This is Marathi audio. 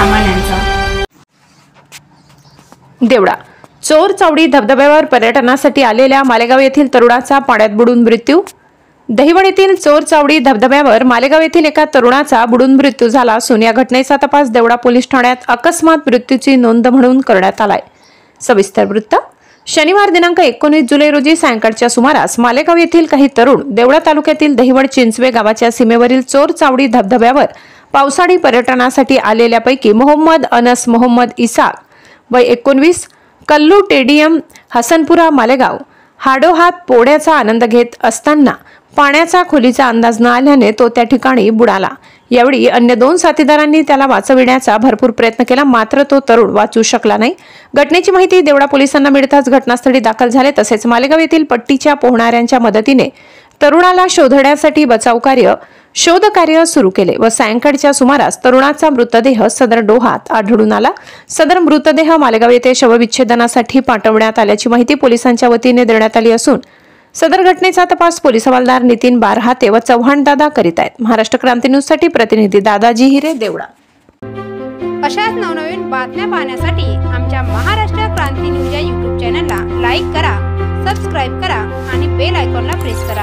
सर्वसामान्यांचा। देवडा चोर चावडी धबधब्यावर पर्यटनासाठी आलेल्या मालेगाव येथील तरुणाचा पाण्यात बुडून मृत्यू। दहिवड येथील चोर चावडी धबधब्यावर मालेगाव येथील एका तरुणाचा बुडून मृत्यू झाला असून या घटनेचा तपास देवडा पोलीस ठाण्यात अकस्मात मृत्यूची नोंद म्हणून करण्यात आलाय। सविस्तर वृत्त। शनिवार दिनांक 19 जुलै रोजी सायंकाळच्या सुमारास मालेगाव येथील काही तरुण देवडा तालुक्यातील दहिवड चिंचवे गावाच्या सीमेवरील चोर चावडी धबधब्यावर पावसाळी पर्यटनासाठी आलेल्यापैकी मोहम्मद अनस मोहम्मद इसाक वय 19, कल्लू टेडियम हसनपुरा मालेगाव हाडोहात पोहण्याचा आनंद घेत असताना पाण्याचा खोलीचा अंदाज न आल्याने तो त्या ठिकाणी बुडाला। यावेळी अन्य 2 साथीदारांनी त्याला वाचविण्याचा भरपूर प्रयत्न केला, मात्र तो तरुण वाचू शकला नाही। घटनेची माहिती देवडा पोलिसांना मिळताच घटनास्थळी दाखल झाले। तसेच मालेगाव येथील पट्टीच्या पोहणाऱ्यांच्या मदतीने तरुणाला शोधण्यासाठी शोध कार्य सुरू केले व सायंकाळच्या सुमारास तरुणाचा मृतदेह सदर डोहात आढळून आला। सदर मृतदेह मालेगाव येथे शवविच्छेदनासाठी पाठवण्यात आल्याची माहिती पोलिसांच्या वतीने देण्यात आली असून सदर घटनेचा तपास पोलीस हवालदार नितीन बारहाते व चव्हाण दादा करीत आहेत। महाराष्ट्र क्रांती न्यूज साठी प्रतिनिधी दादाजी हिरे, देवडा। अशाच नवनवीन बातम्या पाहण्यासाठी आमच्या महाराष्ट्र क्रांती न्यूज या YouTube चॅनलला लाईक करा, सबस्क्राइब करा आणि बेल आयकॉनला प्रेस करा।